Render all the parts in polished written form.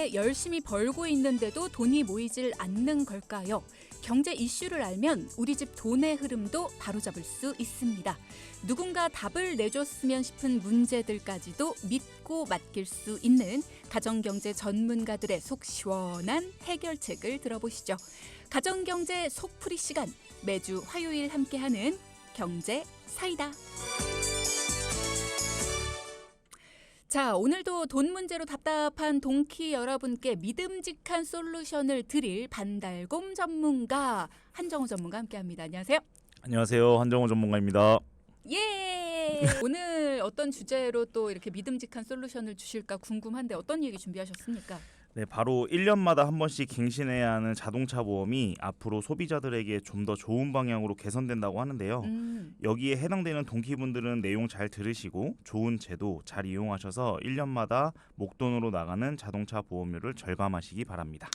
돈을 열심히 벌고 있는데도 돈이 모이질 않는 걸까요? 경제 이슈를 알면 우리 집 돈의 흐름도 바로잡을 수 있습니다. 누군가 답을 내줬으면 싶은 문제들까지도 믿고 맡길 수 있는 가정경제 전문가들의 속 시원한 해결책을 들어보시죠. 가정경제 속풀이 시간, 매주 화요일 함께하는 경제 사이다. 자, 오늘도 돈 문제로 답답한 동키 여러분께 믿음직한 솔루션을 드릴 반달곰 전문가 한정호 전문가 함께합니다. 안녕하세요. 안녕하세요. 한정호 전문가입니다. 예! 오늘 어떤 주제로 또 이렇게 믿음직한 솔루션을 주실까 궁금한데 어떤 얘기 준비하셨습니까? 네, 바로 1년마다 한 번씩 갱신해야 하는 자동차 보험이 앞으로 소비자들에게 좀 더 좋은 방향으로 개선된다고 하는데요. 여기에 해당되는 동키분들은 내용 잘 들으시고 좋은 제도 잘 이용하셔서 1년마다 목돈으로 나가는 자동차 보험료를 절감하시기 바랍니다.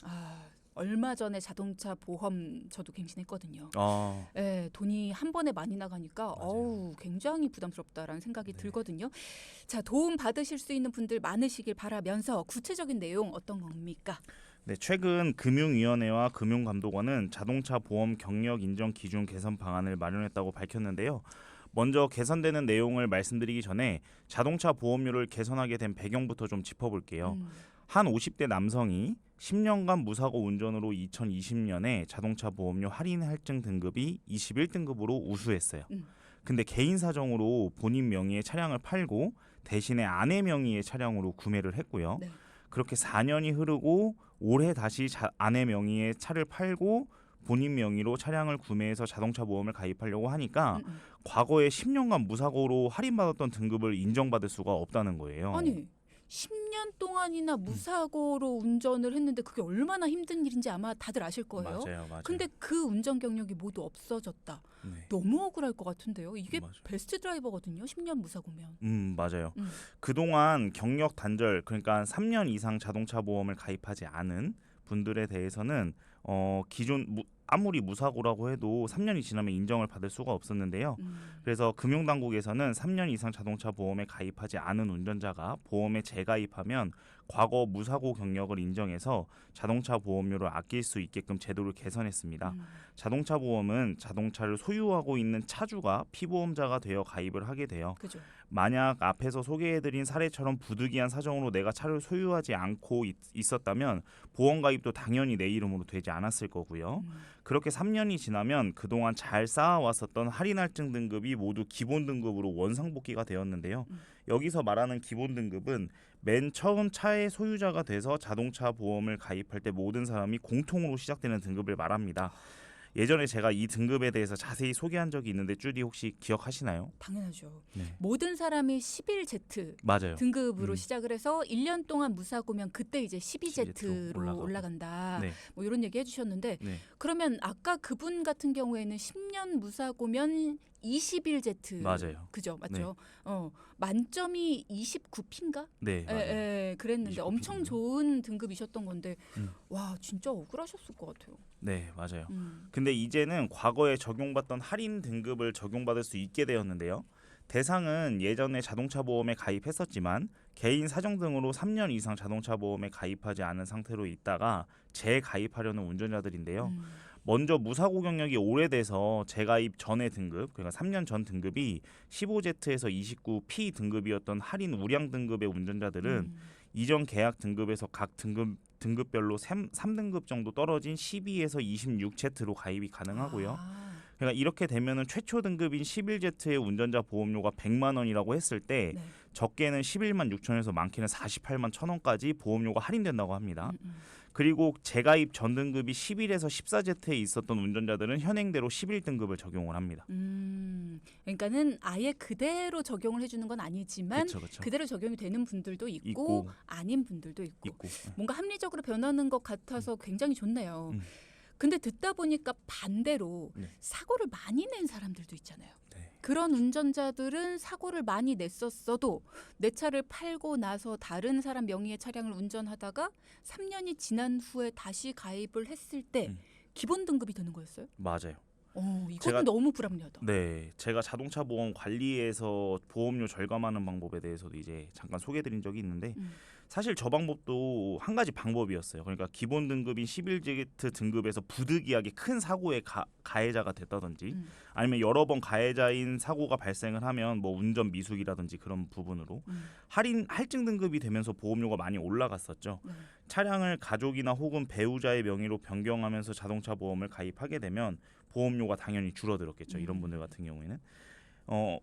얼마 전에 자동차 보험 저도 갱신했거든요. 아, 네, 돈이 한 번에 많이 나가니까 굉장히 부담스럽다라는 생각이 네. 들거든요. 자, 도움 받으실 수 있는 분들 많으시길 바라면서 구체적인 내용 어떤 겁니까? 네, 최근 금융위원회와 금융감독원은 자동차 보험 경력 인정 기준 개선 방안을 마련했다고 밝혔는데요. 먼저 개선되는 내용을 말씀드리기 전에 자동차 보험료를 개선하게 된 배경부터 좀 짚어볼게요. 한 50대 남성이 10년간 무사고 운전으로 2020년에 자동차 보험료 할인 할증 등급이 21등급으로 우수했어요. 근데 개인 사정으로 본인 명의의 차량을 팔고 대신에 아내 명의의 차량으로 구매를 했고요. 네. 그렇게 4년이 흐르고 올해 다시 아내 명의의 차를 팔고 본인 명의로 차량을 구매해서 자동차 보험을 가입하려고 하니까 과거에 10년간 무사고로 할인받았던 등급을 인정받을 수가 없다는 거예요. 아니 10년 동안이나 무사고로 운전을 했는데 그게 얼마나 힘든 일인지 아마 다들 아실 거예요. 맞아요. 근데 그 운전 경력이 모두 없어졌다. 네. 너무 억울할 것 같은데요. 이게 맞아요. 베스트 드라이버거든요. 10년 무사고면. 맞아요. 그동안 경력 단절, 그러니까 3년 이상 자동차 보험을 가입하지 않은 분들에 대해서는 기존 아무리 무사고라고 해도 3년이 지나면 인정을 받을 수가 없었는데요. 그래서 금융당국에서는 3년 이상 자동차 보험에 가입하지 않은 운전자가 보험에 재가입하면 과거 무사고 경력을 인정해서 자동차 보험료를 아낄 수 있게끔 제도를 개선했습니다. 자동차 보험은 자동차를 소유하고 있는 차주가 피보험자가 되어 가입을 하게 돼요. 그죠. 만약 앞에서 소개해드린 사례처럼 부득이한 사정으로 내가 차를 소유하지 않고 있었다면 보험 가입도 당연히 내 이름으로 되지 않았을 거고요. 그렇게 3년이 지나면 그동안 잘 쌓아왔었던 할인 할증 등급이 모두 기본 등급으로 원상복귀가 되었는데요. 여기서 말하는 기본 등급은 맨 처음 차의 소유자가 돼서 자동차 보험을 가입할 때 모든 사람이 공통으로 시작되는 등급을 말합니다. 예전에 제가 이 등급에 대해서 자세히 소개한 적이 있는데 쭈디 혹시 기억하시나요? 당연하죠. 네. 모든 사람이 11Z 맞아요. 등급으로 시작을 해서 1년 동안 무사고면 그때 이제 12Z로 올라가고. 올라간다. 네. 뭐 이런 얘기 해주셨는데 네. 그러면 아까 그분 같은 경우에는 10년 무사고면 21Z. 맞아요. 그죠, 맞죠. 만점이 29P인가? 네, 맞아요. 그랬는데 29P. 엄청 좋은 등급이셨던 건데 와 진짜 억울하셨을 것 같아요. 네, 맞아요. 근데 이제는 과거에 적용받던 할인 등급을 적용받을 수 있게 되었는데요. 대상은 예전에 자동차 보험에 가입했었지만 개인 사정 등으로 3년 이상 자동차 보험에 가입하지 않은 상태로 있다가 재가입하려는 운전자들인데요. 먼저 무사고 경력이 오래돼서 재가입 전의 등급, 그러니까 3년 전 등급이 15Z에서 29P 등급이었던 할인 우량 등급의 운전자들은 이전 계약 등급에서 각 등급별로 3등급 정도 떨어진 12에서 26Z로 가입이 가능하고요. 그러니까 이렇게 되면은 최초 등급인 11Z의 운전자 보험료가 100만 원이라고 했을 때 적게는 11만 6천에서 많게는 48만 1,000원까지 보험료가 할인된다고 합니다. 그리고 재가입 전 등급이 11에서 14Z에 있었던 운전자들은 현행대로 11등급을 적용을 합니다. 그러니까는 아예 그대로 적용을 해주는 건 아니지만 그쵸. 그대로 적용이 되는 분들도 있고 있고. 아닌 분들도 있고. 네. 뭔가 합리적으로 변하는 것 같아서 굉장히 좋네요. 근데 듣다 보니까 반대로 사고를 많이 낸 사람들도 있잖아요. 네. 그런 운전자들은 사고를 많이 냈었어도 내 차를 팔고 나서 다른 사람 명의의 차량을 운전하다가 3년이 지난 후에 다시 가입을 했을 때 기본 등급이 되는 거였어요? 맞아요. 이건 너무 불합리하다. 네, 제가 자동차 보험 관리에서 보험료 절감하는 방법에 대해서도 이제 잠깐 소개해드린 적이 있는데 사실 저 방법도 한 가지 방법이었어요. 그러니까 기본 등급인 11Z 등급에서 부득이하게 큰 사고에 가해자가 됐다든지 아니면 여러 번 가해자인 사고가 발생을 하면 뭐 운전 미숙이라든지 그런 부분으로 할증 등급이 되면서 보험료가 많이 올라갔었죠. 차량을 가족이나 혹은 배우자의 명의로 변경하면서 자동차 보험을 가입하게 되면 보험료가 당연히 줄어들었겠죠. 이런 분들 같은 경우에는.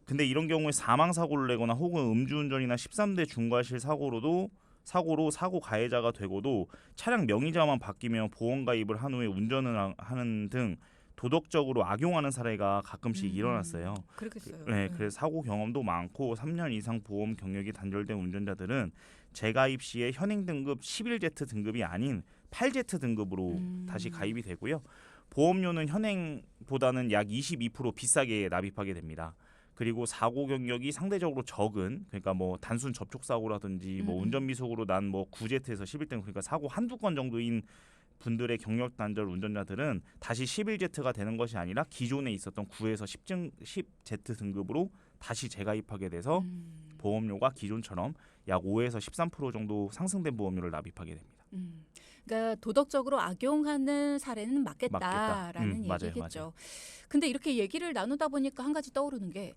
근데 이런 경우에 사망 사고를 내거나 혹은 음주운전이나 13대 중과실 사고로 사고 가해자가 되고도 차량 명의자만 바뀌면 보험 가입을 한 후에 운전을 하는 등 도덕적으로 악용하는 사례가 가끔씩 일어났어요. 그렇겠어요. 네, 그래서 사고 경험도 많고 3년 이상 보험 경력이 단절된 운전자들은 재가입 시에 현행 등급 11Z 등급이 아닌 8Z 등급으로 다시 가입이 되고요. 보험료는 현행보다는 약 22% 비싸게 납입하게 됩니다. 그리고 사고 경력이 상대적으로 적은, 그러니까 뭐 단순 접촉 사고라든지 뭐 운전 미숙으로 난 뭐 9Z에서 11등, 그러니까 사고 한두 건 정도인 분들의 경력 단절 운전자들은 다시 11Z가 되는 것이 아니라 기존에 있었던 9에서 10Z 등급으로 다시 재가입하게 돼서 보험료가 기존처럼 약 5에서 13% 정도 상승된 보험료를 납입하게 됩니다. 그러니까 도덕적으로 악용하는 사례는 맞겠다라는 얘기겠죠. 맞아요. 근데 이렇게 얘기를 나누다 보니까 한 가지 떠오르는 게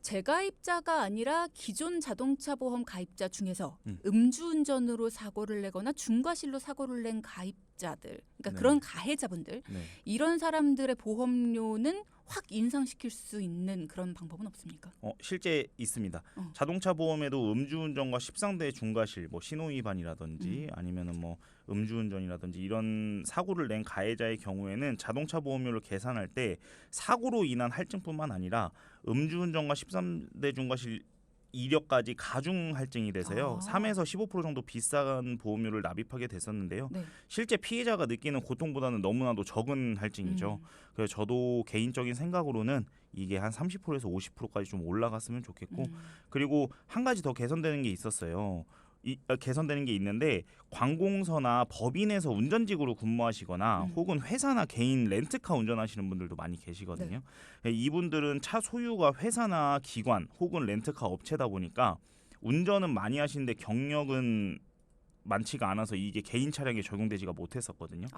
재가입자가 아니라 기존 자동차 보험 가입자 중에서 음주운전으로 사고를 내거나 중과실로 사고를 낸 가입자들, 그러니까 그런 가해자분들, 이런 사람들의 보험료는 확 인상시킬 수 있는 그런 방법은 없습니까? 실제 있습니다. 자동차 보험에도 음주운전과 13대 중과실, 뭐 신호위반이라든지 아니면은 뭐 음주운전이라든지 이런 사고를 낸 가해자의 경우에는 자동차 보험료를 계산할 때 사고로 인한 할증뿐만 아니라 음주운전과 13대 중과실 이력까지 가중 할증이 돼서요. 3에서 15% 정도 비싼 보험료를 납입하게 됐었는데요. 실제 피해자가 느끼는 고통보다는 너무나도 적은 할증이죠. 그래서 저도 개인적인 생각으로는 이게 한 30%에서 50%까지 좀 올라갔으면 좋겠고, 그리고 한 가지 더 개선되는 게 있었어요. 개선되는 게 있는데, 관공서나 법인에서 운전직으로 근무하시거나 혹은 회사나 개인 렌트카 운전하시는 분들도 많이 계시거든요. 이분들은 차 소유가 회사나 기관 혹은 렌트카 업체다 보니까 운전은 많이 하시는데 경력은 많지가 않아서 이게 개인 차량에 적용되지가 못했었거든요.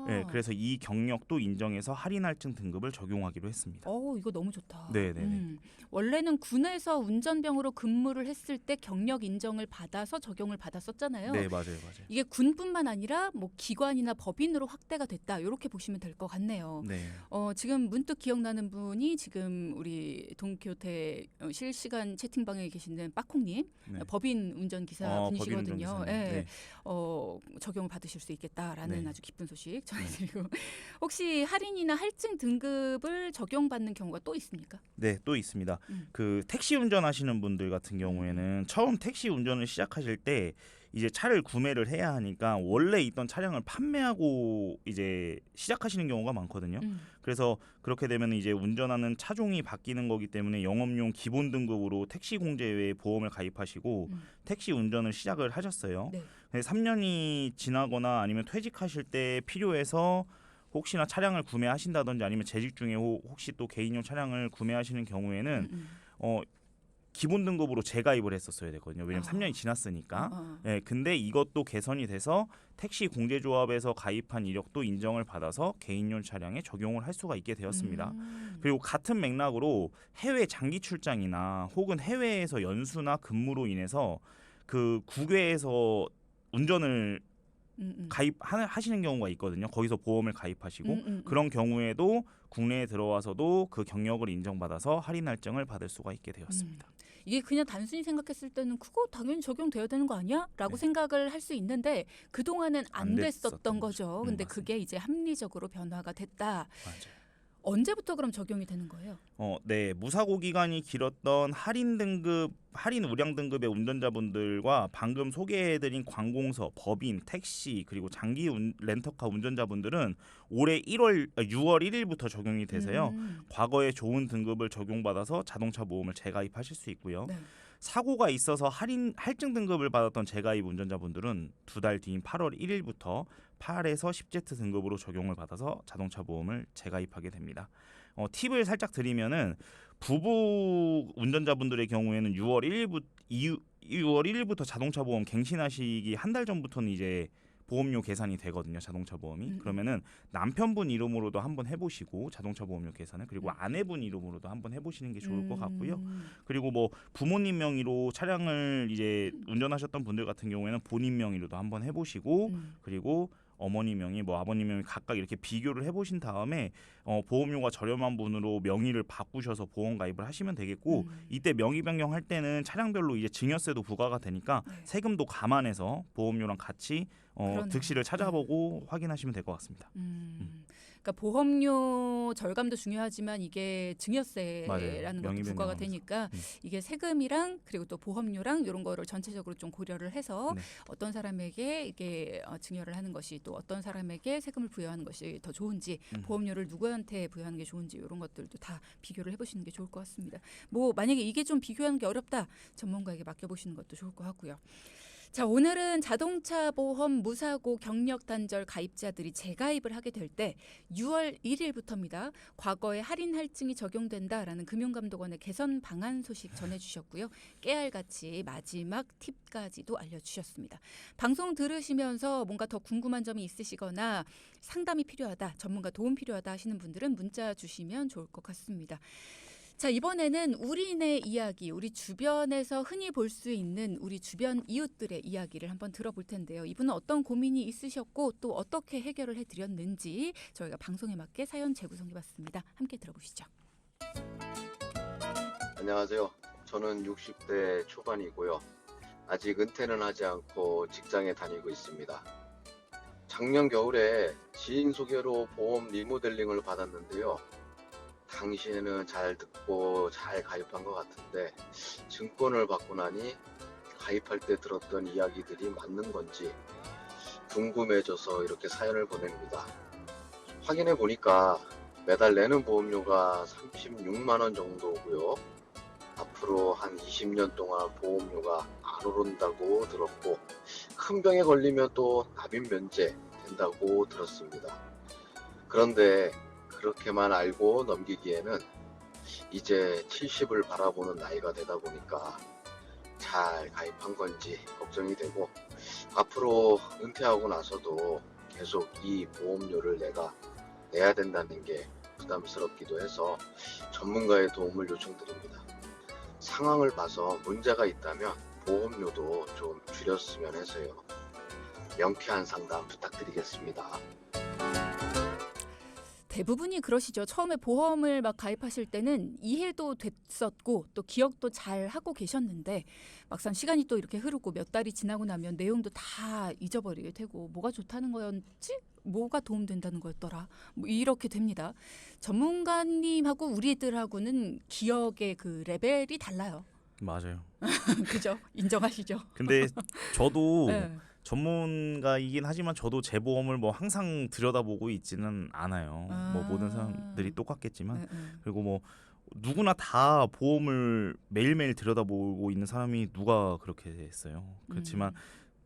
네, 그래서 이 경력도 인정해서 할인 할증 등급을 적용하기로 했습니다. 이거 너무 좋다. 네네네. 원래는 군에서 운전병으로 근무를 했을 때 경력 인정을 받아서 적용을 받았었잖아요. 네, 맞아요. 이게 군뿐만 아니라 뭐 기관이나 법인으로 확대가 됐다. 이렇게 보시면 될 것 같네요. 네. 지금 문득 기억나는 분이 지금 우리 동교태 실시간 채팅방에 계시는 빠콩님, 법인 운전기사 분이시거든요. 네. 적용을 받으실 수 있겠다라는 아주 기쁜 소식 전해드리고, 혹시 할인이나 할증 등급을 적용받는 경우가 또 있습니까? 네, 또 있습니다. 그 택시 운전하시는 분들 같은 경우에는 처음 택시 운전을 시작하실 때 이제 차를 구매를 해야 하니까 원래 있던 차량을 판매하고 이제 시작하시는 경우가 많거든요. 그래서 그렇게 되면 이제 운전하는 차종이 바뀌는 거기 때문에 영업용 기본 등급으로 택시 공제에 보험을 가입하시고 택시 운전을 시작을 하셨어요. 근데 3년이 지나거나 아니면 퇴직하실 때 필요해서 혹시나 차량을 구매하신다든지 아니면 재직 중에 혹시 또 개인용 차량을 구매하시는 경우에는 기본 등급으로 재가입을 했었어야 되거든요. 왜냐하면 3년이 지났으니까. 네, 근데 이것도 개선이 돼서 택시 공제조합에서 가입한 이력도 인정을 받아서 개인용 차량에 적용을 할 수가 있게 되었습니다. 그리고 같은 맥락으로 해외 장기 출장이나 혹은 해외에서 연수나 근무로 인해서 그 국외에서 운전을 가입하시는 경우가 있거든요. 거기서 보험을 가입하시고 그런 경우에도 국내에 들어와서도 그 경력을 인정받아서 할인 할증을 받을 수가 있게 되었습니다. 이게 그냥 단순히 생각했을 때는 그거 당연히 적용돼야 되는 거 아니야? 라고 생각을 할 수 있는데 그동안은 안 됐었던 거죠. 근데 그게 이제 합리적으로 변화가 됐다. 맞아요. 언제부터 그럼 적용이 되는 거예요? 네, 무사고 기간이 길었던 할인 우량 등급의 운전자분들과 방금 소개해드린 관공서, 법인, 택시 그리고 장기 렌터카 운전자분들은 올해 6월 1일부터 적용이 돼서요. 과거에 좋은 등급을 적용받아서 자동차 보험을 재가입하실 수 있고요. 사고가 있어서 할증 등급을 받았던 재가입 운전자분들은 2달 뒤인 8월 1일부터 8에서 10Z 등급으로 적용을 받아서 자동차 보험을 재가입하게 됩니다. 팁을 살짝 드리면은 부부 운전자분들의 경우에는 6월 1일부터 자동차 보험 갱신하시기 한 달 전부터는 이제 보험료 계산이 되거든요. 자동차 보험이. 그러면은 남편분 이름으로도 한번 해보시고 자동차 보험료 계산을, 그리고 아내분 이름으로도 한번 해보시는 게 좋을 것 같고요. 그리고 뭐 부모님 명의로 차량을 이제 운전하셨던 분들 같은 경우에는 본인 명의로도 한번 해보시고, 그리고 어머니 명의, 뭐 아버님 명의 각각 이렇게 비교를 해보신 다음에 보험료가 저렴한 분으로 명의를 바꾸셔서 보험 가입을 하시면 되겠고, 이때 명의 변경할 때는 차량별로 이제 증여세도 부과가 되니까 네. 세금도 감안해서 보험료랑 같이 그러네요. 득실을 찾아보고 확인하시면 될 것 같습니다. 그러니까 보험료 절감도 중요하지만 이게 맞아요. 증여세라는 것도 명의 부과가 변경하면서. 되니까 이게 세금이랑 그리고 또 보험료랑 이런 거를 전체적으로 좀 고려를 해서 네. 어떤 사람에게 이게 증여를 하는 것이, 또 어떤 사람에게 세금을 부여하는 것이 더 좋은지, 보험료를 누구한테 부여하는 게 좋은지, 이런 것들도 다 비교를 해보시는 게 좋을 것 같습니다. 뭐 만약에 이게 좀 비교하는 게 어렵다, 전문가에게 맡겨보시는 것도 좋을 것 같고요. 자, 오늘은 자동차 보험 무사고 경력 단절 가입자들이 재가입을 하게 될 때 6월 1일부터입니다. 과거에 할인 할증이 적용된다라는 금융감독원의 개선 방안 소식 전해주셨고요. 깨알같이 마지막 팁까지도 알려주셨습니다. 방송 들으시면서 뭔가 더 궁금한 점이 있으시거나 상담이 필요하다, 전문가 도움 필요하다 하시는 분들은 문자 주시면 좋을 것 같습니다. 자, 이번에는 우리네 이야기, 우리 주변에서 흔히 볼 수 있는 우리 주변 이웃들의 이야기를 한번 들어볼 텐데요. 이분은 어떤 고민이 있으셨고 또 어떻게 해결을 해드렸는지 저희가 방송에 맞게 사연 재구성해봤습니다. 함께 들어보시죠. 안녕하세요. 저는 60대 초반이고요. 아직 은퇴는 하지 않고 직장에 다니고 있습니다. 작년 겨울에 지인 소개로 보험 리모델링을 받았는데요. 당시에는 잘 듣고 잘 가입한 것 같은데, 증권을 받고 나니 가입할 때 들었던 이야기들이 맞는 건지 궁금해져서 이렇게 사연을 보냅니다. 확인해 보니까 매달 내는 보험료가 36만 원 정도고요. 앞으로 한 20년 동안 보험료가 안 오른다고 들었고, 큰 병에 걸리면 또 납입 면제 된다고 들었습니다. 그런데 그렇게만 알고 넘기기에는 이제 70을 바라보는 나이가 되다 보니까 잘 가입한 건지 걱정이 되고, 앞으로 은퇴하고 나서도 계속 이 보험료를 내가 내야 된다는 게 부담스럽기도 해서 전문가의 도움을 요청드립니다. 상황을 봐서 문제가 있다면 보험료도 좀 줄였으면 해서요. 명쾌한 상담 부탁드리겠습니다. 대부분이 그러시죠. 처음에 보험을 막 가입하실 때는 이해도 됐었고 또 기억도 잘 하고 계셨는데, 막상 시간이 또 이렇게 흐르고 몇 달이 지나고 나면 내용도 다 잊어버리게 되고, 뭐가 좋다는 거였지? 뭐가 도움된다는 거였더라? 뭐 이렇게 됩니다. 전문가님하고 우리들하고는 기억의 그 레벨이 달라요. 맞아요. 그죠? 인정하시죠? 근데 저도 네. 전문가이긴 하지만 저도 제 보험을 뭐 항상 들여다보고 있지는 않아요. 뭐 아. 모든 사람들이 똑같겠지만, 네, 네. 그리고 뭐 누구나 다 보험을 매일매일 들여다보고 있는 사람이 누가 그렇게 했어요. 그렇지만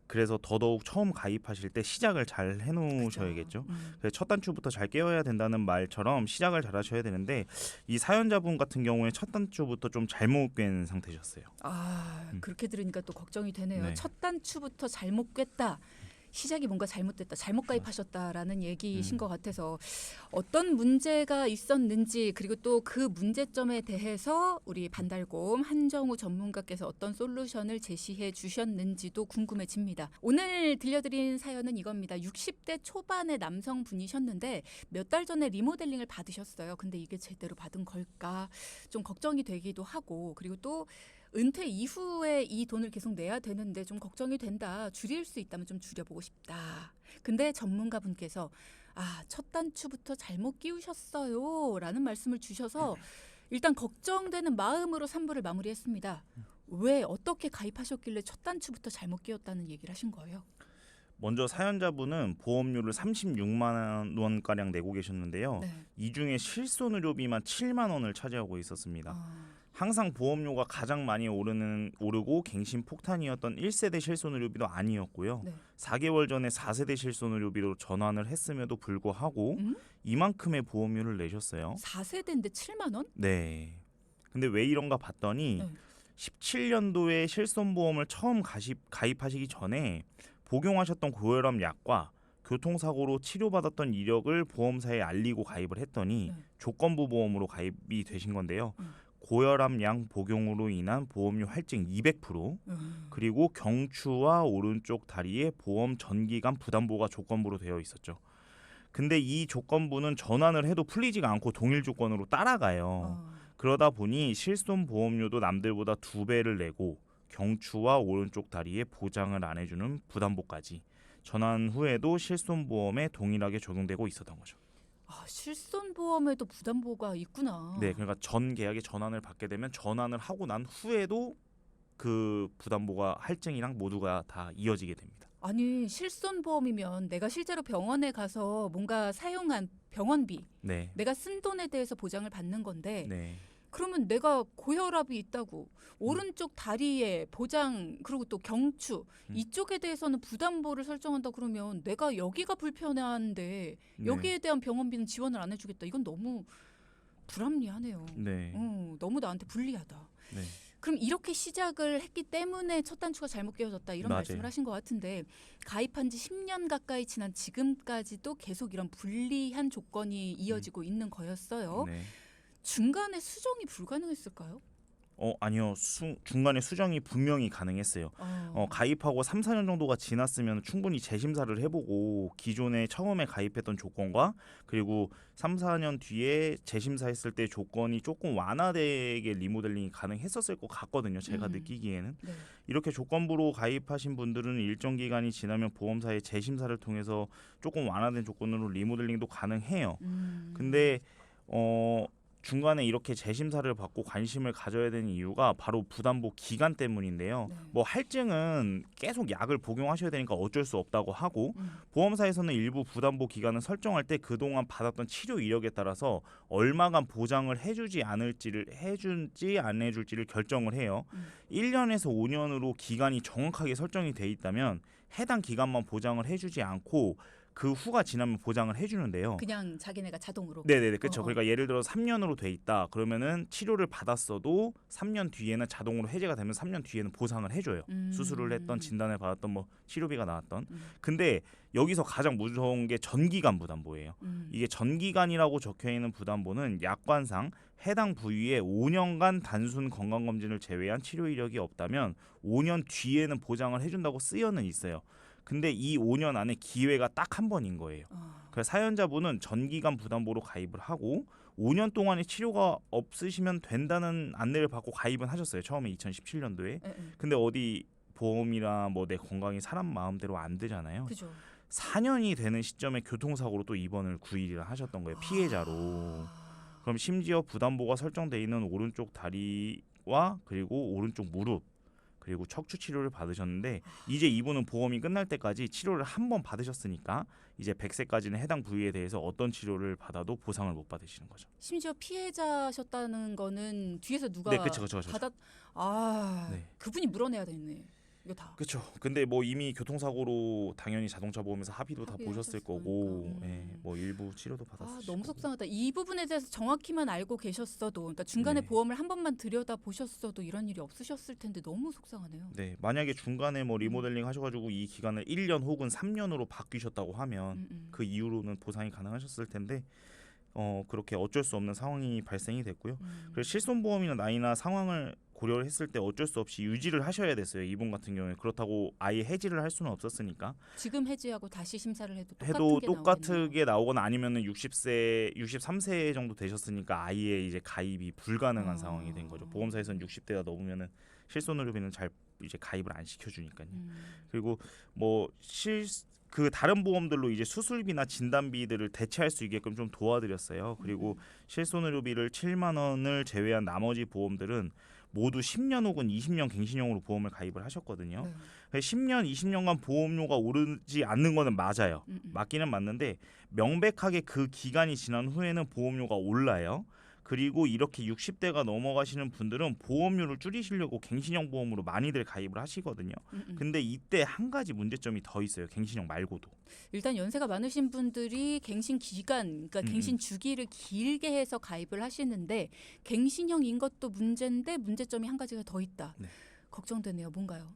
그래서 더더욱 처음 가입하실 때 시작을 잘 해놓으셔야겠죠. 그래서 첫 단추부터 잘 깨워야 된다는 말처럼 시작을 잘 하셔야 되는데, 이 사연자분 같은 경우에 첫 단추부터 좀 잘못 꿰는 상태셨어요. 아, 그렇게 들으니까 또 걱정이 되네요. 네. 첫 단추부터 잘못 꿰다. 시작이 뭔가 잘못됐다, 잘못 가입하셨다라는 얘기신 것 같아서 어떤 문제가 있었는지, 그리고 또 그 문제점에 대해서 우리 반달곰 한정우 전문가께서 어떤 솔루션을 제시해 주셨는지도 궁금해집니다. 오늘 들려드린 사연은 이겁니다. 60대 초반의 남성분이셨는데 몇 달 전에 리모델링을 받으셨어요. 근데 이게 제대로 받은 걸까 좀 걱정이 되기도 하고, 그리고 또 은퇴 이후에 이 돈을 계속 내야 되는데 좀 걱정이 된다. 줄일 수 있다면 좀 줄여보고 싶다. 근데 전문가분께서 첫 단추부터 잘못 끼우셨어요 라는 말씀을 주셔서 일단 걱정되는 마음으로 3부를 마무리했습니다. 왜, 어떻게 가입하셨길래 첫 단추부터 잘못 끼웠다는 얘기를 하신 거예요? 먼저 사연자분은 보험료를 36만 원가량 내고 계셨는데요. 네. 이 중에 실손의료비만 7만 원을 차지하고 있었습니다. 항상 보험료가 가장 많이 오르고 갱신 폭탄이었던 1세대 실손의료비도 아니었고요. 네. 4개월 전에 4세대 실손의료비로 전환을 했음에도 불구하고 이만큼의 보험료를 내셨어요. 4세대인데 7만 원? 네. 근데 왜 이런가 봤더니 네. 17년도에 실손보험을 처음 가입하시기 전에 복용하셨던 고혈압 약과 교통사고로 치료받았던 이력을 보험사에 알리고 가입을 했더니 네. 조건부 보험으로 가입이 되신 건데요. 고혈압 약 복용으로 인한 보험료 할증 200% 그리고 경추와 오른쪽 다리에 보험 전기간 부담보가 조건부로 되어 있었죠. 근데 이 조건부는 전환을 해도 풀리지가 않고 동일 조건으로 따라가요. 그러다 보니 실손 보험료도 남들보다 2배를 내고 경추와 오른쪽 다리에 보장을 안 해주는 부담보까지 전환 후에도 실손보험에 동일하게 적용되고 있었던 거죠. 아, 실손보험에도 부담보가 있구나. 네, 그러니까 전 계약에 전환을 받게 되면 전환을 하고 난 후에도 그 부담보가 할증이랑 모두가 다 이어지게 됩니다. 아니 실손보험이면 내가 실제로 병원에 가서 뭔가 사용한 병원비, 네. 내가 쓴 돈에 대해서 보장을 받는 건데 네. 그러면 내가 고혈압이 있다고 오른쪽 다리에 보장 그리고 또 경추 이쪽에 대해서는 부담보를 설정한다 그러면 내가 여기가 불편한데 여기에 대한 병원비는 지원을 안 해주겠다. 이건 너무 불합리하네요. 네. 너무 나한테 불리하다. 네. 그럼 이렇게 시작을 했기 때문에 첫 단추가 잘못 끼워졌다 이런 맞아요. 말씀을 하신 것 같은데 가입한 지 10년 가까이 지난 지금까지도 계속 이런 불리한 조건이 이어지고 있는 거였어요. 네. 중간에 수정이 불가능했을까요? 아니요. 중간에 수정이 분명히 가능했어요. 가입하고 3, 4년 정도가 지났으면 충분히 재심사를 해보고 기존에 처음에 가입했던 조건과 그리고 3, 4년 뒤에 재심사했을 때 조건이 조금 완화되게 리모델링이 가능했었을 것 같거든요. 제가 느끼기에는. 네. 이렇게 조건부로 가입하신 분들은 일정 기간이 지나면 보험사의 재심사를 통해서 조금 완화된 조건으로 리모델링도 가능해요. 근데 중간에 이렇게 재심사를 받고 관심을 가져야 되는 이유가 바로 부담보 기간 때문인데요. 네. 뭐 할증은 계속 약을 복용하셔야 되니까 어쩔 수 없다고 하고 보험사에서는 일부 부담보 기간을 설정할 때 그동안 받았던 치료 이력에 따라서 얼마간 보장을 해주지 안 해줄지를 결정을 해요. 1년에서 5년으로 기간이 정확하게 설정이 돼 있다면 해당 기간만 보장을 해주지 않고 그 후가 지나면 보장을 해주는데요. 그냥 자기네가 자동으로. 네네네, 그렇죠. 그러니까 예를 들어 3년으로 돼 있다. 그러면은 치료를 받았어도 3년 뒤에는 자동으로 해제가 되면 3년 뒤에는 보상을 해줘요. 수술을 했던, 진단을 받았던, 뭐 치료비가 나왔던. 근데 여기서 가장 무서운 게 전기간 부담보예요. 이게 전기간이라고 적혀 있는 부담보는 약관상 해당 부위에 5년간 단순 건강검진을 제외한 치료 이력이 없다면 5년 뒤에는 보장을 해준다고 쓰여는 있어요. 근데 이 5년 안에 기회가 딱 한 번인 거예요. 그래서 사연자분은 전기간 부담보로 가입을 하고 5년 동안의 치료가 없으시면 된다는 안내를 받고 가입은 하셨어요. 처음에 2017년도에. 근데 어디 보험이나 뭐 내 건강이 사람 마음대로 안 되잖아요. 그죠. 4년이 되는 시점에 교통사고로 또 입원을 9일이나 하셨던 거예요. 피해자로. 그럼 심지어 부담보가 설정돼 있는 오른쪽 다리와 그리고 오른쪽 무릎 그리고 척추 치료를 받으셨는데 이제 이분은 보험이 끝날 때까지 치료를 한 번 받으셨으니까 이제 100세까지는 해당 부위에 대해서 어떤 치료를 받아도 보상을 못 받으시는 거죠. 심지어 피해자셨다는 거는 뒤에서 누가 네, 그쵸. 네. 그분이 물어내야 되네. 이거 다. 그렇죠. 근데 뭐 이미 교통사고로 당연히 자동차 보험에서 합의도 다 보셨을 합의하셨을 거고, 거니까. 뭐 일부 치료도 받았을 너무 거고. 속상하다. 이 부분에 대해서 정확히만 알고 계셨어도, 그러니까 중간에 네. 보험을 한 번만 들여다 보셨어도 이런 일이 없으셨을 텐데 너무 속상하네요. 네, 만약에 중간에 뭐 리모델링 하셔가지고 이 기간을 1년 혹은 3년으로 바뀌셨다고 하면 그 이후로는 보상이 가능하셨을 텐데 그렇게 어쩔 수 없는 상황이 발생이 됐고요. 그래서 실손보험이나 나이나 상황을 고려를 했을 때 어쩔 수 없이 유지를 하셔야 됐어요. 이분 같은 경우에 그렇다고 아예 해지를 할 수는 없었으니까. 지금 해지하고 다시 심사를 해도 똑같게 나오거나 아니면은 63세 정도 되셨으니까 아예 이제 가입이 불가능한 상황이 된 거죠. 보험사에서는 60대가 넘으면은 실손의료비는 잘 이제 가입을 안 시켜주니까요. 그리고 그 다른 보험들로 이제 수술비나 진단비들을 대체할 수 있게끔 좀 도와드렸어요. 그리고 실손의료비를 7만 원을 제외한 나머지 보험들은 모두 10년 혹은 20년 갱신형으로 보험을 가입을 하셨거든요. 10년, 20년간 보험료가 오르지 않는 거는 맞아요. 맞기는 맞는데 명백하게 그 기간이 지난 후에는 보험료가 올라요. 그리고 이렇게 60대가 넘어가시는 분들은 보험료를 줄이시려고 갱신형 보험으로 많이들 가입을 하시거든요. 근데 이때 한 가지 문제점이 더 있어요. 갱신형 말고도. 일단 연세가 많으신 분들이 갱신 기간, 그러니까 갱신 주기를 길게 해서 가입을 하시는데 갱신형인 것도 문제인데 문제점이 한 가지가 더 있다. 네. 걱정되네요. 뭔가요?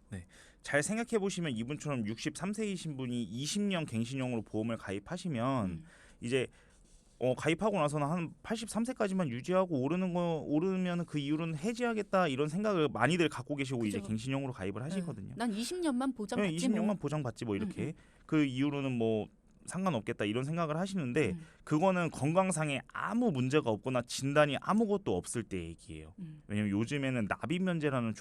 잘 생각해 보시면 이분처럼 63세이신 분이 20년 갱신형으로 보험을 가입하시면 이제 가입하고 나서는 한 83세까지만 유지하고 오르면 그 이후로는 해지하겠다 이런 생각을 많이들 갖고 계시고 그죠. 이제 갱신형으로 가입을 하시거든요. 난 20년만 보장받지 20년만 뭐. 보장받지 뭐 이렇게 그 이후로는 뭐 상관없겠다 이런 생각을 하시는데 음. 그거는 건강상에 아무 문제가 없거나 진단이 아무것도 없을 때 얘기예요. 왜냐면 요즘에는 납입면제라는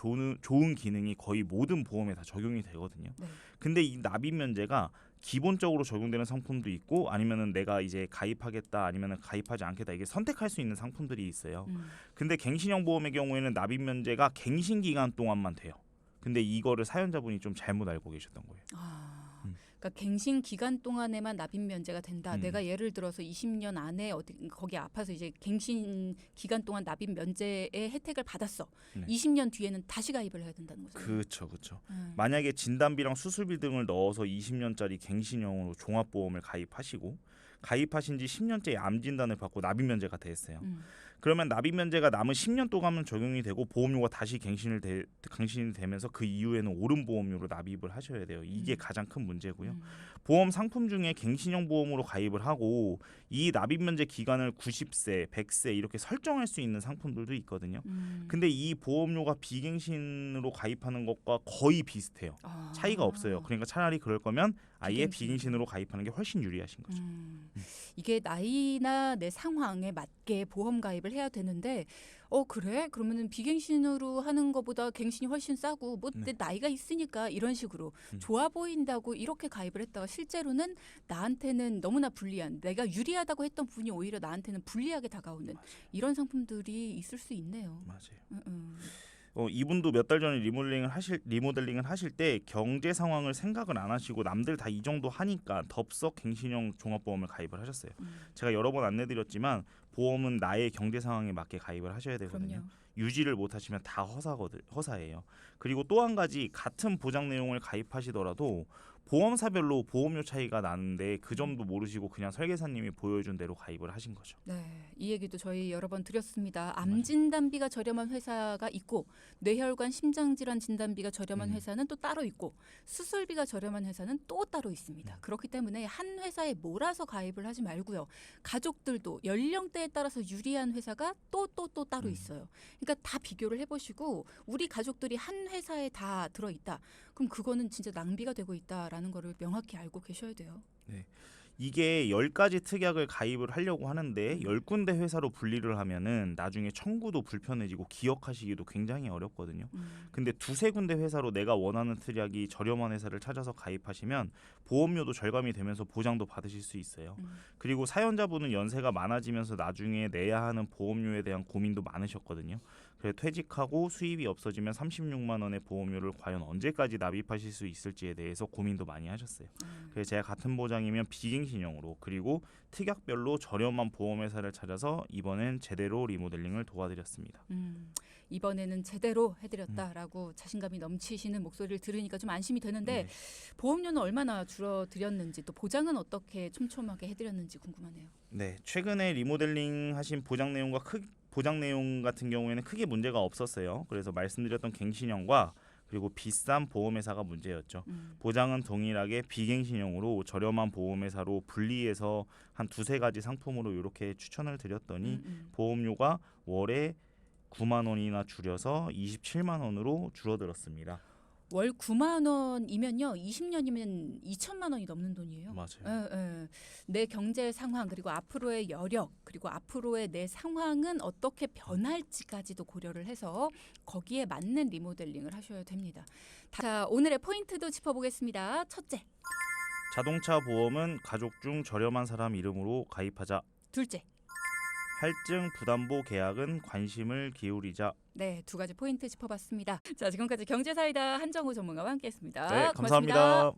좋은 기능이 거의 모든 보험에 다 적용이 되거든요. 네. 근데 이 납입면제가 기본적으로 적용되는 상품도 있고 아니면은 내가 이제 가입하겠다 아니면은 가입하지 않겠다 이게 선택할 수 있는 상품들이 있어요. 근데 갱신형 보험의 경우에는 납입 면제가 갱신 기간 동안만 돼요. 근데 이거를 사연자분이 좀 잘못 알고 계셨던 거예요. 그러니까 갱신 기간 동안에만 납입 면제가 된다. 내가 예를 들어서 20년 안에 거기 아파서 이제 갱신 기간 동안 납입 면제의 혜택을 받았어. 네. 20년 뒤에는 다시 가입을 해야 된다는 거죠. 그렇죠. 만약에 진단비랑 수술비 등을 넣어서 20년짜리 갱신형으로 종합보험을 가입하시고 가입하신 지 10년째 암 진단을 받고 납입 면제가 됐어요. 그러면 납입 면제가 남은 10년 동안은 적용이 되고 보험료가 다시 갱신이 되면서 그 이후에는 오른 보험료로 납입을 하셔야 돼요. 이게 가장 큰 문제고요. 보험 상품 중에 갱신형 보험으로 가입을 하고 이 납입 면제 기간을 90세, 100세 이렇게 설정할 수 있는 상품들도 있거든요. 근데 이 보험료가 비갱신으로 가입하는 것과 거의 비슷해요. 차이가 없어요. 그러니까 차라리 그럴 거면 아예 비갱신으로 가입하는 게 훨씬 유리하신 거죠. 이게 나이나 내 상황에 맞게 보험 가입을 해야 되는데 그래? 그러면은 비갱신으로 하는 것보다 갱신이 훨씬 싸고 뭐 내 나이가 있으니까 이런 식으로 좋아 보인다고 이렇게 가입을 했다가 실제로는 나한테는 너무나 불리한 내가 유리하다고 했던 부분이 오히려 나한테는 불리하게 다가오는 이런 상품들이 있을 수 있네요. 맞아요. 이분도 몇 달 전에 리모델링을 하실 때 경제 상황을 생각을 안 하시고 남들 다 이 정도 하니까 덥석 갱신형 종합보험을 가입을 하셨어요. 제가 여러 번 안내드렸지만 보험은 나의 경제 상황에 맞게 가입을 하셔야 되거든요. 그럼요. 유지를 못하시면 다 허사예요. 그리고 또 한 가지 같은 보장 내용을 가입하시더라도 보험사별로 보험료 차이가 나는데 그 점도 모르시고 그냥 설계사님이 보여준 대로 가입을 하신 거죠. 네, 이 얘기도 저희 여러 번 드렸습니다. 암 진단비가 저렴한 회사가 있고 뇌혈관 심장질환 진단비가 저렴한 회사는 또 따로 있고 수술비가 저렴한 회사는 또 따로 있습니다. 그렇기 때문에 한 회사에 몰아서 가입을 하지 말고요. 가족들도 연령대에 따라서 유리한 회사가 또 따로 있어요. 그러니까 다 비교를 해보시고 우리 가족들이 한 회사에 다 들어있다. 그럼 그거는 진짜 낭비가 되고 있다라는 거를 명확히 알고 계셔야 돼요. 네. 이게 10가지 특약을 가입을 하려고 하는데 10군데 회사로 분리를 하면은 나중에 청구도 불편해지고 기억하시기도 굉장히 어렵거든요. 근데 두세 군데 회사로 내가 원하는 특약이 저렴한 회사를 찾아서 가입하시면 보험료도 절감이 되면서 보장도 받으실 수 있어요. 그리고 사연자분은 연세가 많아지면서 나중에 내야 하는 보험료에 대한 고민도 많으셨거든요. 그래서 퇴직하고 수입이 없어지면 36만 원의 보험료를 과연 언제까지 납입하실 수 있을지에 대해서 고민도 많이 하셨어요. 그래서 제가 같은 보장이면 비갱신형으로 그리고 특약별로 저렴한 보험회사를 찾아서 이번엔 제대로 리모델링을 도와드렸습니다. 이번에는 제대로 해드렸다라고 자신감이 넘치시는 목소리를 들으니까 좀 안심이 되는데 보험료는 얼마나 줄어드렸는지 또 보장은 어떻게 촘촘하게 해드렸는지 궁금하네요. 네, 최근에 리모델링 하신 보장 내용 같은 경우에는 크게 문제가 없었어요. 그래서 말씀드렸던 갱신형과 그리고 비싼 보험회사가 문제였죠. 보장은 동일하게 비갱신형으로 저렴한 보험회사로 분리해서 한 두세 가지 상품으로 이렇게 추천을 드렸더니 보험료가 월에 9만 원이나 줄여서 27만 원으로 줄어들었습니다. 월 9만 원이면요. 20년이면 2천만 원이 넘는 돈이에요. 맞아요. 내 경제 상황 그리고 앞으로의 여력 그리고 앞으로의 내 상황은 어떻게 변할지까지도 고려를 해서 거기에 맞는 리모델링을 하셔야 됩니다. 자, 오늘의 포인트도 짚어보겠습니다. 첫째. 자동차 보험은 가족 중 저렴한 사람 이름으로 가입하자. 둘째. 할증 부담보 계약은 관심을 기울이자. 네, 두 가지 포인트 짚어봤습니다. 자, 지금까지 경제사이다 한정우 전문가와 함께했습니다. 네, 고맙습니다. 감사합니다.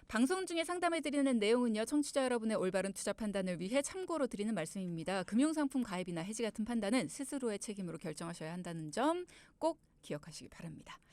방송 중에 상담해드리는 내용은요. 청취자 여러분의 올바른 투자 판단을 위해 참고로 드리는 말씀입니다. 금융상품 가입이나 해지 같은 판단은 스스로의 책임으로 결정하셔야 한다는 점 꼭 기억하시기 바랍니다.